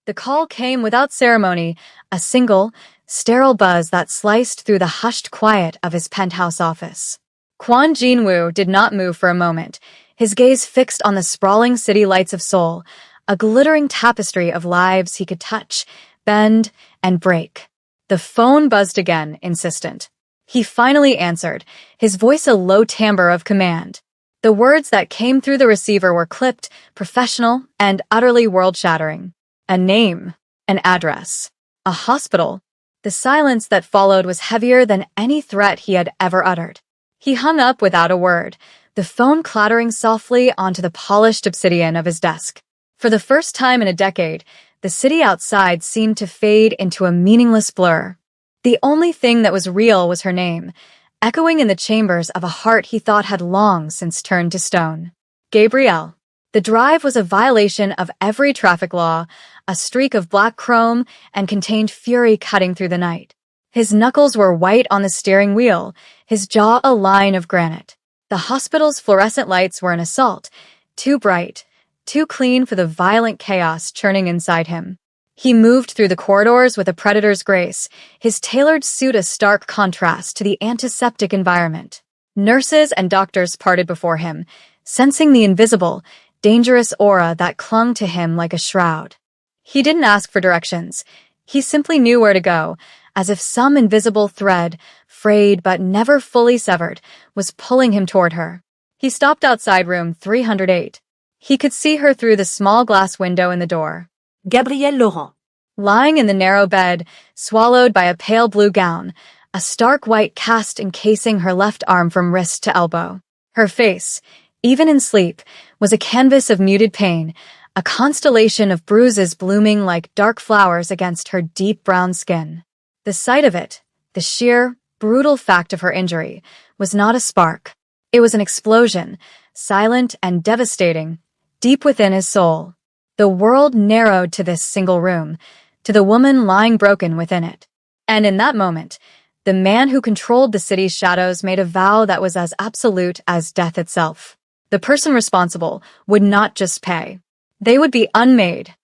The call came without ceremony, a single, sterile buzz that sliced through the hushed quiet of his penthouse office. Kwon Jin-woo did not move for a moment, his gaze fixed on the sprawling city lights of Seoul, a glittering tapestry of lives he could touch, bend, and break. The phone buzzed again, insistent. He finally answered, his voice a low timbre of command. The words that came through the receiver were clipped, professional, and utterly world-shattering. A name, an address, a hospital. The silence that followed was heavier than any threat he had ever uttered. He hung up without a word, the phone clattering softly onto the polished obsidian of his desk. For the first time in a decade, the city outside seemed to fade into a meaningless blur. The only thing that was real was her name, echoing in the chambers of a heart he thought had long since turned to stone. Gabrielle. The drive was a violation of every traffic law, a streak of black chrome, and contained fury cutting through the night. His knuckles were white on the steering wheel, his jaw a line of granite. The hospital's fluorescent lights were an assault, too bright, too clean for the violent chaos churning inside him. He moved through the corridors with a predator's grace, his tailored suit a stark contrast to the antiseptic environment. Nurses and doctors parted before him, sensing the invisible, dangerous aura that clung to him like a shroud. He didn't ask for directions. He simply knew where to go, as if some invisible thread, frayed but never fully severed, was pulling him toward her. He stopped outside room 308. He could see her through the small glass window in the door. Gabrielle Laurent. Lying in the narrow bed, swallowed by a pale blue gown, a stark white cast encasing her left arm from wrist to elbow. Her face, even in sleep, was a canvas of muted pain, a constellation of bruises blooming like dark flowers against her deep brown skin. The sight of it, the sheer, brutal fact of her injury, was not a spark. It was an explosion, silent and devastating, deep within his soul. The world narrowed to this single room, to the woman lying broken within it. And in that moment, the man who controlled the city's shadows made a vow that was as absolute as death itself. The person responsible would not just pay. They would be unmade.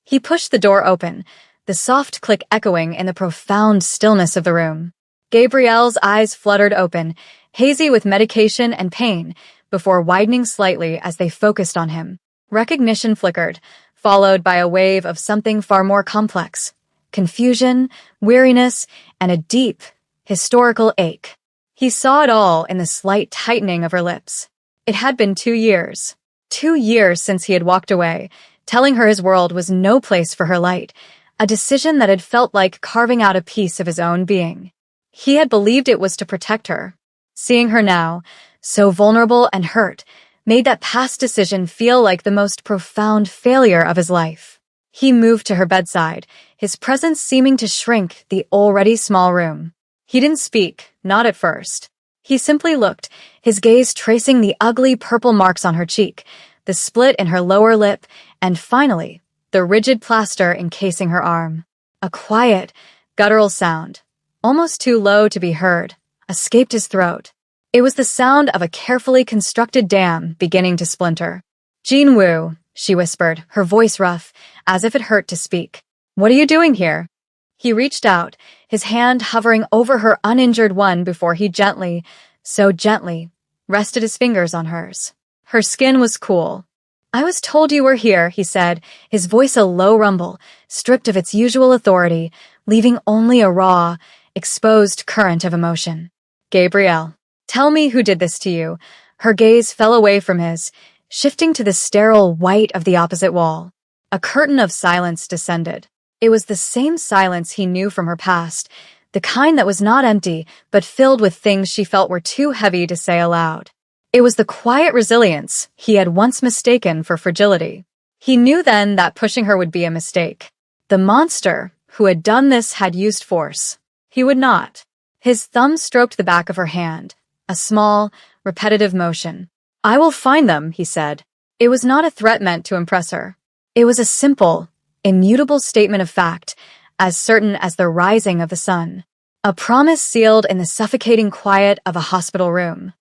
He pushed the door open, the soft click echoing in the profound stillness of the room. Gabrielle's eyes fluttered open, hazy with medication and pain, before widening slightly as they focused on him. Recognition flickered, followed by a wave of something far more complex. Confusion, weariness, and a deep, historical ache. He saw it all in the slight tightening of her lips. It had been 2 years. 2 years since he had walked away, telling her his world was no place for her light, a decision that had felt like carving out a piece of his own being. He had believed it was to protect her. Seeing her now, so vulnerable and hurt, made that past decision feel like the most profound failure of his life. He moved to her bedside, his presence seeming to shrink the already small room. He didn't speak, not at first. He simply looked, his gaze tracing the ugly purple marks on her cheek, the split in her lower lip, and finally, the rigid plaster encasing her arm. A quiet, guttural sound, almost too low to be heard, escaped his throat. It was the sound of a carefully constructed dam beginning to splinter. "Jin-woo," she whispered, her voice rough, as if it hurt to speak. "What are you doing here?" He reached out, his hand hovering over her uninjured one before he gently, so gently, rested his fingers on hers. Her skin was cool. "I was told you were here," he said, his voice a low rumble, stripped of its usual authority, leaving only a raw, exposed current of emotion. "Gabrielle, tell me who did this to you." Her gaze fell away from his, shifting to the sterile white of the opposite wall. A curtain of silence descended. It was the same silence he knew from her past, the kind that was not empty, but filled with things she felt were too heavy to say aloud. It was the quiet resilience he had once mistaken for fragility. He knew then that pushing her would be a mistake. The monster who had done this had used force. He would not. His thumb stroked the back of her hand, a small, repetitive motion. "I will find them," he said. It was not a threat meant to impress her. It was a simple, immutable statement of fact, as certain as the rising of the sun. A promise sealed in the suffocating quiet of a hospital room.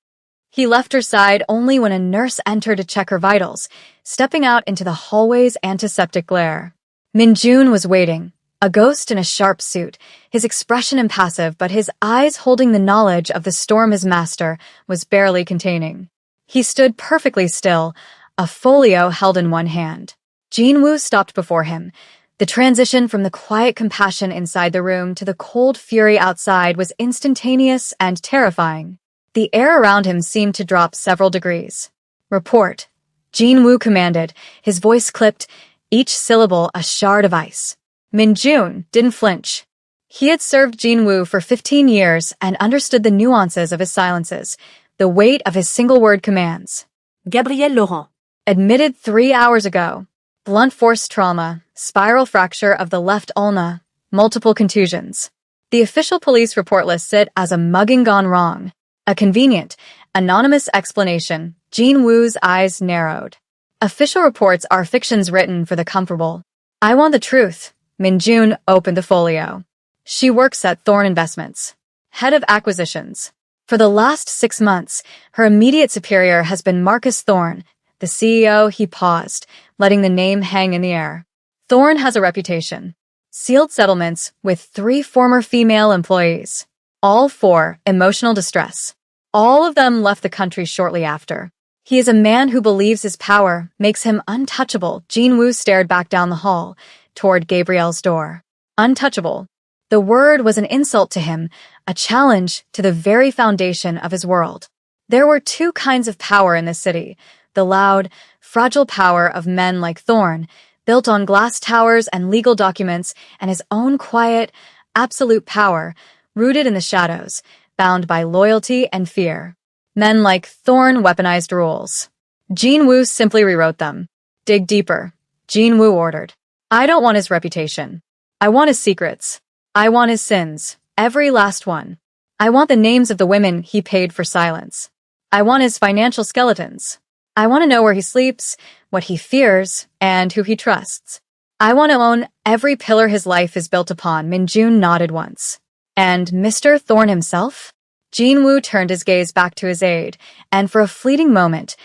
He left her side only when a nurse entered to check her vitals, stepping out into the hallway's antiseptic glare. Minjun was waiting, a ghost in a sharp suit, his expression impassive but his eyes holding the knowledge of the storm his master was barely containing. He stood perfectly still, a folio held in one hand. Jinwoo stopped before him. The transition from the quiet compassion inside the room to the cold fury outside was instantaneous and terrifying. The air around him seemed to drop several degrees. "Report," Jinwoo commanded, his voice clipped, each syllable a shard of ice. Minjun didn't flinch. He had served Jinwoo for 15 years and understood the nuances of his silences, the weight of his single-word commands. Gabrielle Laurent. Admitted 3 hours ago. Blunt force trauma, spiral fracture of the left ulna, multiple contusions. The official police report lists it as a mugging gone wrong. A convenient, anonymous explanation. Jinwoo's eyes narrowed. Official reports are fictions written for the comfortable. I want the truth. Minjun opened the folio. She works at Thorn Investments. Head of acquisitions. For the last 6 months, her immediate superior has been Marcus Thorn, the CEO. He paused, letting the name hang in the air. Thorn has a reputation. Sealed settlements with 3 former female employees. All for emotional distress. All of them left the country shortly after. He is a man who believes his power makes him untouchable. Jinwoo stared back down the hall, toward Gabrielle's door. Untouchable. The word was an insult to him, a challenge to the very foundation of his world. There were 2 kinds of power in this city, the loud, fragile power of men like Thorn, built on glass towers and legal documents, and his own quiet, absolute power, rooted in the shadows, bound by loyalty and fear. Men like Thorn weaponized rules. Jinwoo simply rewrote them. Dig deeper, Jinwoo ordered. I don't want his reputation. I want his secrets. I want his sins, every last one. I want the names of the women he paid for silence. I want his financial skeletons. I want to know where he sleeps, what he fears, and who he trusts. I want to own every pillar his life is built upon. Minjun nodded once. And Mr. Thorn himself? Jinwoo turned his gaze back to his aide, and for a fleeting moment,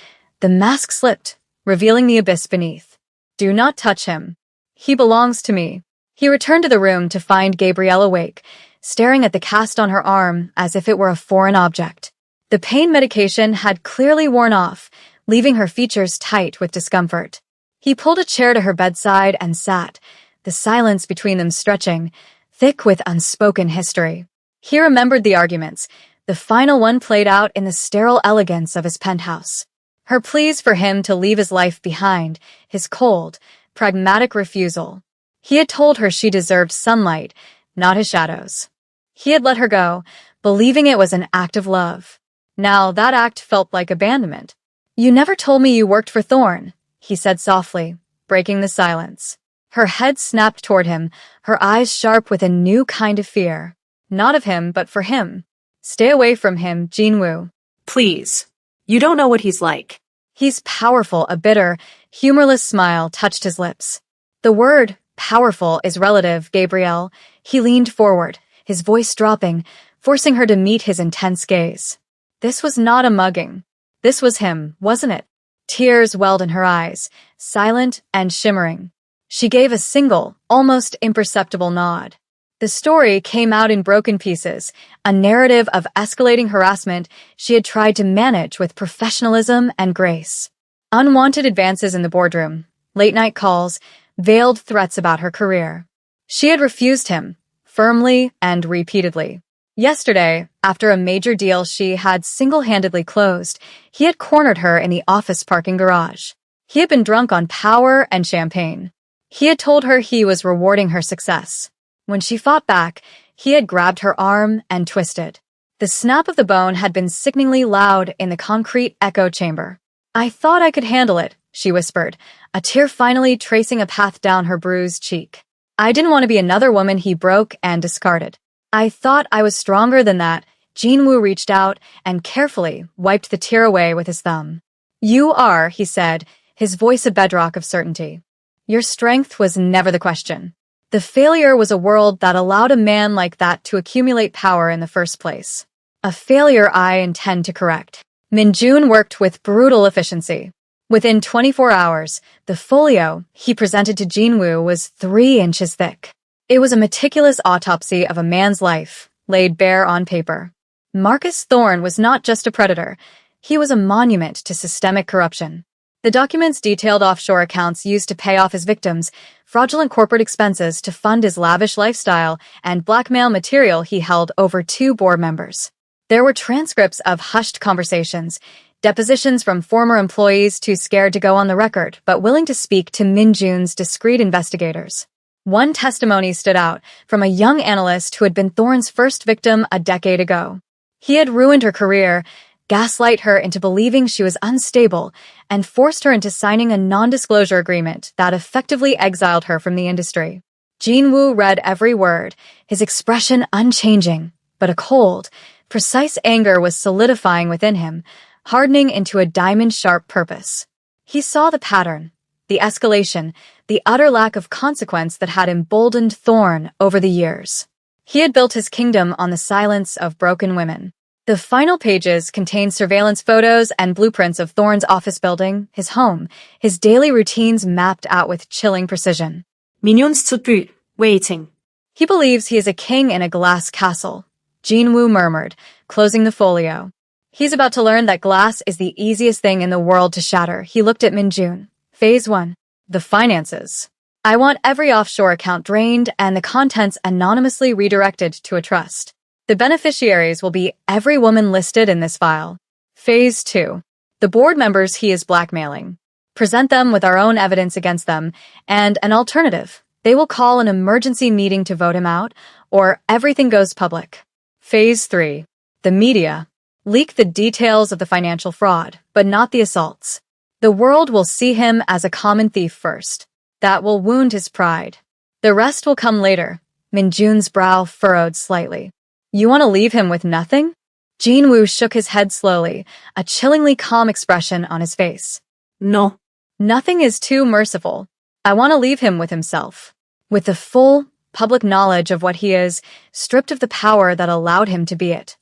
the mask slipped, revealing the abyss beneath. Do not touch him. He belongs to me. He returned to the room to find Gabrielle awake, staring at the cast on her arm as if it were a foreign object. The pain medication had clearly worn off, leaving her features tight with discomfort. He pulled a chair to her bedside and sat, the silence between them stretching, thick with unspoken history. He remembered the arguments, the final one played out in the sterile elegance of his penthouse. Her pleas for him to leave his life behind, his cold, pragmatic refusal. He had told her she deserved sunlight, not his shadows. He had let her go, believing it was an act of love. Now that act felt like abandonment. You never told me you worked for Thorn, he said softly, breaking the silence. Her head snapped toward him, her eyes sharp with a new kind of fear. Not of him, but for him. Stay away from him, Jinwoo. Please. You don't know what he's like. He's powerful. A bitter, humorless smile touched his lips. The word powerful is relative, Gabrielle. He leaned forward, his voice dropping, forcing her to meet his intense gaze. This was not a mugging. This was him, wasn't it? Tears welled in her eyes, silent and shimmering. She gave a single, almost imperceptible nod. The story came out in broken pieces, a narrative of escalating harassment she had tried to manage with professionalism and grace. Unwanted advances in the boardroom, late-night calls, veiled threats about her career. She had refused him, firmly and repeatedly. Yesterday, after a major deal she had single-handedly closed, he had cornered her in the office parking garage. He had been drunk on power and champagne. He had told her he was rewarding her success. When she fought back, he had grabbed her arm and twisted. The snap of the bone had been sickeningly loud in the concrete echo chamber. I thought I could handle it, she whispered, a tear finally tracing a path down her bruised cheek. I didn't want to be another woman he broke and discarded. I thought I was stronger than that. Jinwoo reached out and carefully wiped the tear away with his thumb. You are, he said, his voice a bedrock of certainty. Your strength was never the question. The failure was a world that allowed a man like that to accumulate power in the first place. A failure I intend to correct. Minjun worked with brutal efficiency. Within 24 hours, the folio he presented to Jinwoo was 3 inches thick. It was a meticulous autopsy of a man's life, laid bare on paper. Marcus Thorne was not just a predator. He was a monument to systemic corruption. The documents detailed offshore accounts used to pay off his victims, fraudulent corporate expenses to fund his lavish lifestyle, and blackmail material he held over 2 board members. There were transcripts of hushed conversations, depositions from former employees too scared to go on the record but willing to speak to Min-jun's discreet investigators. One testimony stood out from a young analyst who had been Thorne's first victim a decade ago. He had ruined her career, gaslight her into believing she was unstable, and forced her into signing a non-disclosure agreement that effectively exiled her from the industry. Jinwoo read every word, his expression unchanging, but a cold, precise anger was solidifying within him, hardening into a diamond-sharp purpose. He saw the pattern, the escalation, the utter lack of consequence that had emboldened Thorne over the years. He had built his kingdom on the silence of broken women. The final pages contained surveillance photos and blueprints of Thorne's office building, his home, his daily routines mapped out with chilling precision. Mignon's tout waiting. He believes he is a king in a glass castle, Jinwoo murmured, closing the folio. He's about to learn that glass is the easiest thing in the world to shatter. He looked at Min-jun. Phase 1. The finances. I want every offshore account drained and the contents anonymously redirected to a trust. The beneficiaries will be every woman listed in this file. Phase 2. The board members he is blackmailing. Present them with our own evidence against them, and an alternative. They will call an emergency meeting to vote him out, or everything goes public. Phase 3. The media. Leak the details of the financial fraud, but not the assaults. The world will see him as a common thief first. That will wound his pride. The rest will come later. Min-jun's brow furrowed slightly. You want to leave him with nothing? Jinwoo shook his head slowly, a chillingly calm expression on his face. No. Nothing is too merciful. I want to leave him with himself. With the full, public knowledge of what he is, stripped of the power that allowed him to be it.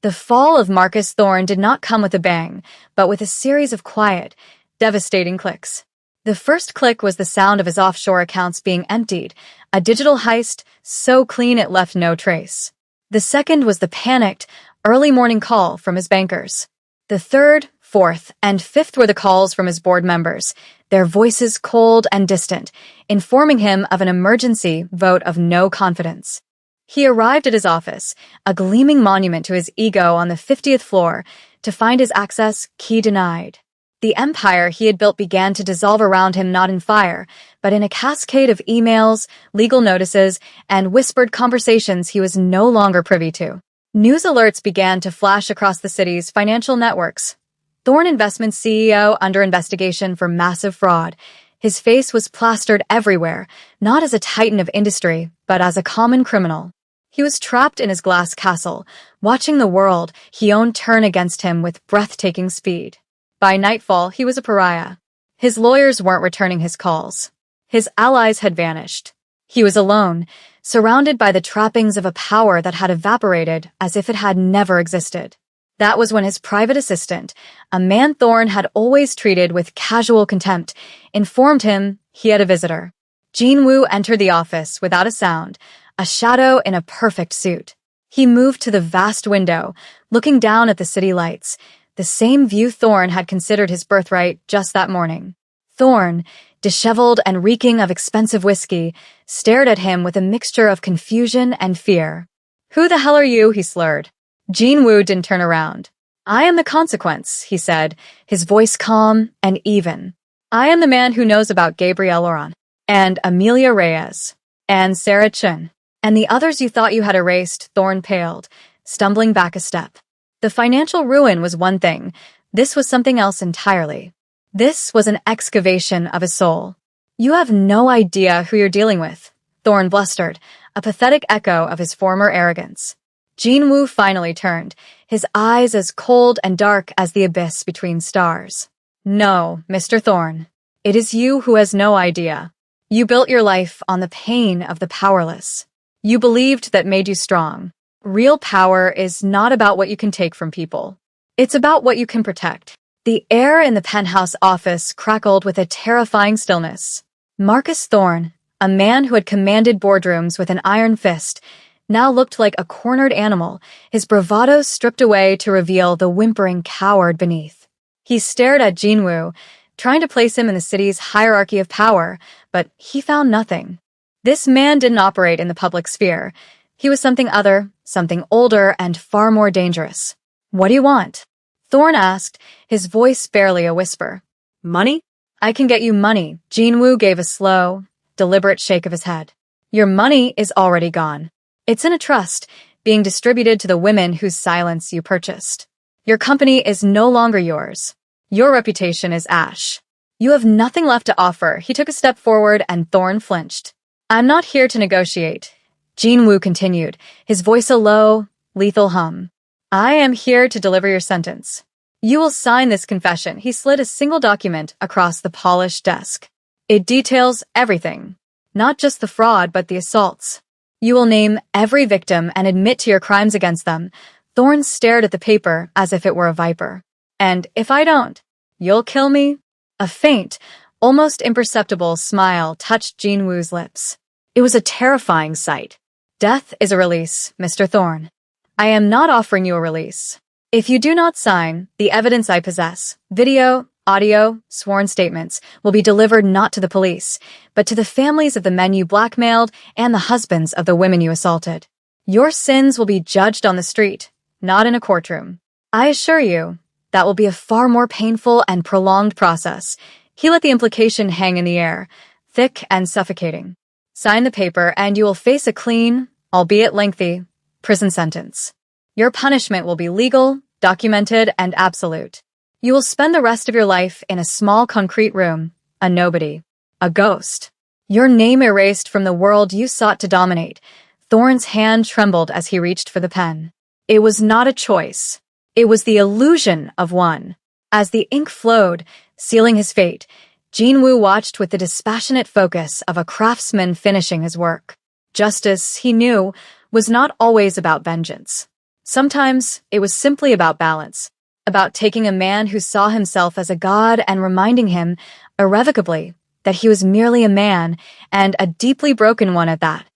The fall of Marcus Thorne did not come with a bang, but with a series of quiet, devastating clicks. The first click was the sound of his offshore accounts being emptied, a digital heist so clean it left no trace. The second was the panicked, early morning call from his bankers. The third, fourth, and fifth were the calls from his board members, their voices cold and distant, informing him of an emergency vote of no confidence. He arrived at his office, a gleaming monument to his ego on the 50th floor, to find his access key denied. The empire he had built began to dissolve around him not in fire, but in a cascade of emails, legal notices, and whispered conversations he was no longer privy to. News alerts began to flash across the city's financial networks. Thorne Investments CEO under investigation for massive fraud. His face was plastered everywhere, not as a titan of industry, but as a common criminal. He was trapped in his glass castle, watching the world he owned turn against him with breathtaking speed. By nightfall, he was a pariah. His lawyers weren't returning his calls. His allies had vanished. He was alone, surrounded by the trappings of a power that had evaporated as if it had never existed. That was when his private assistant, a man Thorne had always treated with casual contempt, informed him he had a visitor. Jinwoo entered the office without a sound, a shadow in a perfect suit. He moved to the vast window, looking down at the city lights, the same view Thorne had considered his birthright just that morning. Thorne, disheveled and reeking of expensive whiskey, stared at him with a mixture of confusion and fear. "Who the hell are you?" he slurred. Jinwoo didn't turn around. "I am the consequence," he said, his voice calm and even. "I am the man who knows about Gabrielle Laurent, and Amelia Reyes, and Sarah Chun, and the others you thought you had erased." Thorne paled, stumbling back a step. The financial ruin was one thing. This was something else entirely. This was an excavation of his soul. "You have no idea who you're dealing with," Thorne blustered, a pathetic echo of his former arrogance. Jinwoo finally turned, his eyes as cold and dark as the abyss between stars. "No, Mr. Thorne. It is you who has no idea. You built your life on the pain of the powerless. You believed that made you strong. Real power is not about what you can take from people. It's about what you can protect. The air in the penthouse office crackled with a terrifying stillness. Marcus Thorne, a man who had commanded boardrooms with an iron fist, now looked like a cornered animal, his bravado stripped away to reveal the whimpering coward beneath. He stared at Jinwoo, trying to place him in the city's hierarchy of power, but he found nothing. This man didn't operate in the public sphere. He was something other, something older and far more dangerous. "What do you want?" Thorne asked, his voice barely a whisper. Money? "I can get you money." Jinwoo gave a slow, deliberate shake of his head. "Your money is already gone. It's in a trust, being distributed to the women whose silence you purchased. Your company is no longer yours. Your reputation is ash. You have nothing left to offer." He took a step forward and Thorne flinched. "I'm not here to negotiate," Jinwoo continued, his voice a low, lethal hum. "I am here to deliver your sentence. You will sign this confession." He slid a single document across the polished desk. "It details everything, not just the fraud but the assaults. You will name every victim and admit to your crimes against them." Thorne stared at the paper as if it were a viper. "And if I don't, you'll kill me?" A faint, almost imperceptible smile touched Jinwoo's lips. It was a terrifying sight. "Death is a release, Mr. Thorne. I am not offering you a release. If you do not sign, the evidence I possess, video, audio, sworn statements, will be delivered not to the police, but to the families of the men you blackmailed and the husbands of the women you assaulted. Your sins will be judged on the street, not in a courtroom. I assure you, that will be a far more painful and prolonged process." He let the implication hang in the air, thick and suffocating. "Sign the paper and you will face a clean, albeit lengthy, prison sentence. Your punishment will be legal, documented, and absolute. You will spend the rest of your life in a small concrete room, a nobody, a ghost. Your name erased from the world you sought to dominate." Thorne's hand trembled as he reached for the pen. It was not a choice. It was the illusion of one. As the ink flowed, sealing his fate, Jinwoo watched with the dispassionate focus of a craftsman finishing his work. Justice, he knew, was not always about vengeance. Sometimes it was simply about balance, about taking a man who saw himself as a god and reminding him, irrevocably, that he was merely a man, and a deeply broken one at that.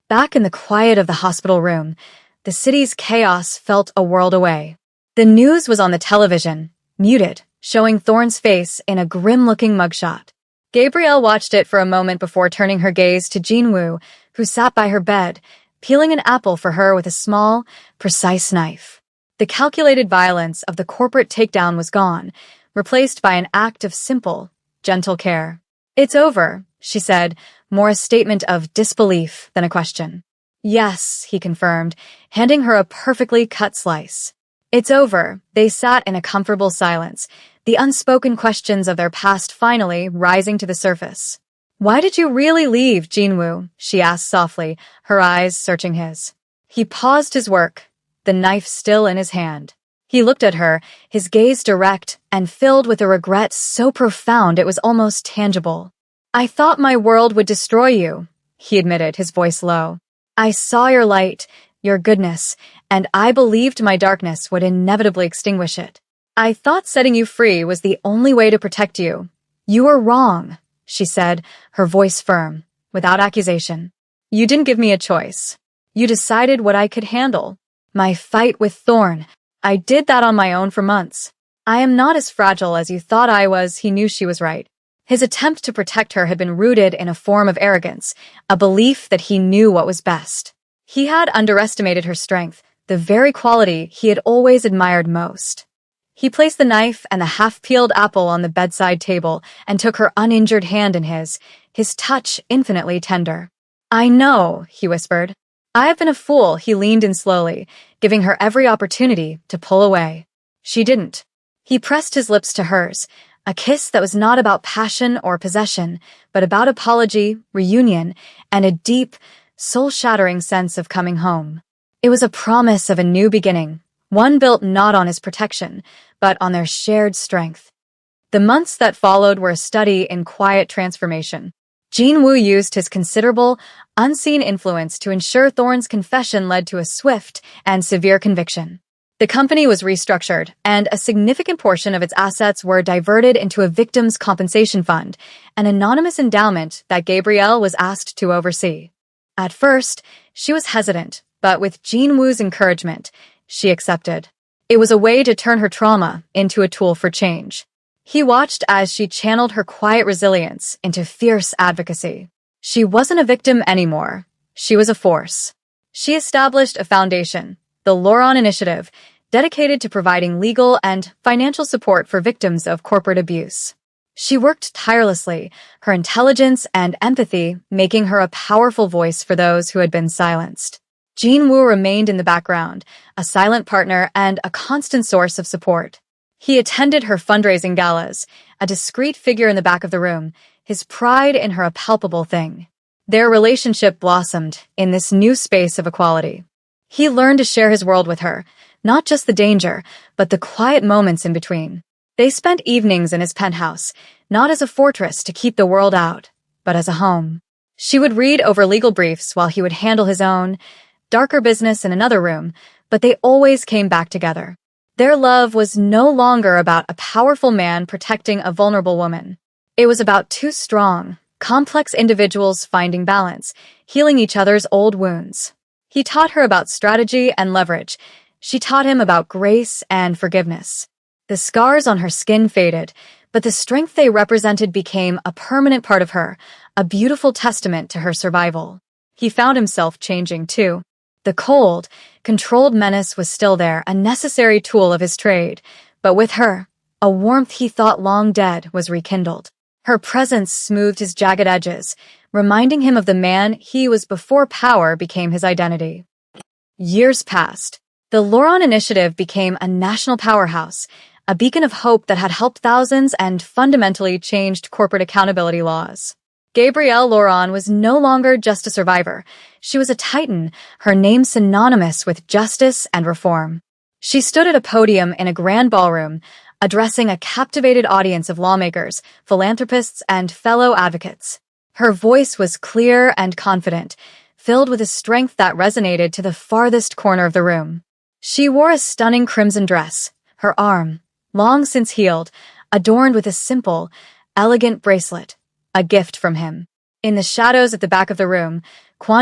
Back in the quiet of the hospital room, the city's chaos felt a world away. The news was on the television, muted, showing Thorne's face in a grim-looking mugshot. Gabrielle watched it for a moment before turning her gaze to Jinwoo, who sat by her bed, peeling an apple for her with a small, precise knife. The calculated violence of the corporate takedown was gone, replaced by an act of simple, gentle care. "It's over," she said, more a statement of disbelief than a question. "Yes," he confirmed, handing her a perfectly cut slice. "It's over." They sat in a comfortable silence, the unspoken questions of their past finally rising to the surface. "Why did you really leave, Jinwoo?" she asked softly, her eyes searching his. He paused his work, the knife still in his hand. He looked at her, his gaze direct and filled with a regret so profound it was almost tangible. "I thought my world would destroy you," he admitted, his voice low. "I saw your light, your goodness, and I believed my darkness would inevitably extinguish it. I thought setting you free was the only way to protect you. You were wrong," she said, her voice firm, without accusation. "You didn't give me a choice. You decided what I could handle. My fight with Thorne, I did that on my own for months. I am not as fragile as you thought I was." He knew she was right. His attempt to protect her had been rooted in a form of arrogance, a belief that he knew what was best. He had underestimated her strength, the very quality he had always admired most. He placed the knife and the half-peeled apple on the bedside table and took her uninjured hand in his touch infinitely tender. "I know," he whispered. "I have been a fool." He leaned in slowly, giving her every opportunity to pull away. She didn't. He pressed his lips to hers, a kiss that was not about passion or possession, but about apology, reunion, and a deep, soul-shattering sense of coming home. It was a promise of a new beginning, one built not on his protection, but on their shared strength. The months that followed were a study in quiet transformation. Jinwoo used his considerable, unseen influence to ensure Thorne's confession led to a swift and severe conviction. The company was restructured, and a significant portion of its assets were diverted into a victims' compensation fund, an anonymous endowment that Gabrielle was asked to oversee. At first, she was hesitant, but with Jean Woo's encouragement, she accepted. It was a way to turn her trauma into a tool for change. He watched as she channeled her quiet resilience into fierce advocacy. She wasn't a victim anymore. She was a force. She established a foundation, the Laurent Initiative, dedicated to providing legal and financial support for victims of corporate abuse. She worked tirelessly, her intelligence and empathy making her a powerful voice for those who had been silenced. Jean Woo remained in the background, a silent partner and a constant source of support. He attended her fundraising galas, a discreet figure in the back of the room, his pride in her a palpable thing. Their relationship blossomed in this new space of equality. He learned to share his world with her, not just the danger, but the quiet moments in between. They spent evenings in his penthouse, not as a fortress to keep the world out, but as a home. She would read over legal briefs while he would handle his own, darker business in another room, but they always came back together. Their love was no longer about a powerful man protecting a vulnerable woman. It was about two strong, complex individuals finding balance, healing each other's old wounds. He taught her about strategy and leverage. She taught him about grace and forgiveness. The scars on her skin faded, but the strength they represented became a permanent part of her, a beautiful testament to her survival. He found himself changing, too. The cold, controlled menace was still there, a necessary tool of his trade, but with her, a warmth he thought long dead was rekindled. Her presence smoothed his jagged edges, reminding him of the man he was before power became his identity. Years passed. The Laurent Initiative became a national powerhouse, a beacon of hope that had helped thousands and fundamentally changed corporate accountability laws. Gabrielle Laurent was no longer just a survivor. She was a titan, her name synonymous with justice and reform. She stood at a podium in a grand ballroom, addressing a captivated audience of lawmakers, philanthropists, and fellow advocates. Her voice was clear and confident, filled with a strength that resonated to the farthest corner of the room. She wore a stunning crimson dress, her arm, long since healed, adorned with a simple, elegant bracelet, a gift from him. In the shadows at the back of the room,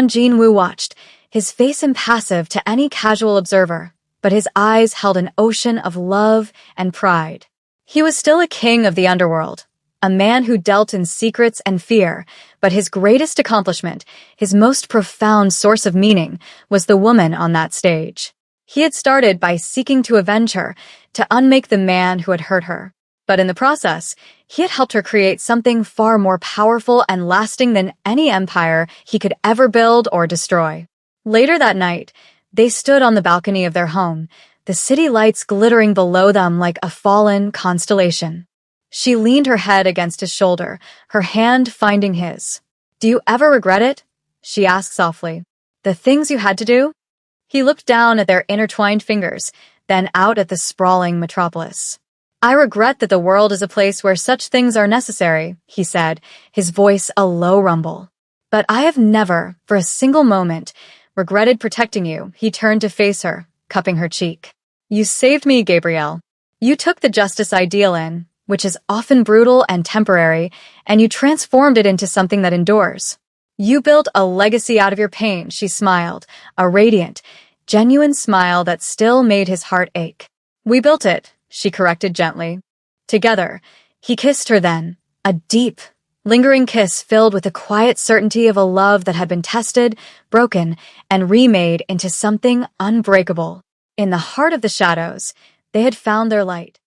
Jean Woo watched, his face impassive to any casual observer, but his eyes held an ocean of love and pride. He was still a king of the underworld, a man who dealt in secrets and fear, but his greatest accomplishment, his most profound source of meaning, was the woman on that stage. He had started by seeking to avenge her, to unmake the man who had hurt her. But in the process, he had helped her create something far more powerful and lasting than any empire he could ever build or destroy. Later that night, they stood on the balcony of their home, the city lights glittering below them like a fallen constellation. She leaned her head against his shoulder, her hand finding his. "Do you ever regret it?" she asked softly. "The things you had to do?" He looked down at their intertwined fingers, then out at the sprawling metropolis. "I regret that the world is a place where such things are necessary," he said, his voice a low rumble. "But I have never, for a single moment, regretted protecting you." He turned to face her, cupping her cheek. "You saved me, Gabrielle. You took the justice ideal in, which is often brutal and temporary, and you transformed it into something that endures. You built a legacy out of your pain," she smiled, a radiant, genuine smile that still made his heart ache. "We built it," she corrected gently. Together, he kissed her then, a deep, lingering kiss filled with the quiet certainty of a love that had been tested, broken, and remade into something unbreakable. In the heart of the shadows, they had found their light.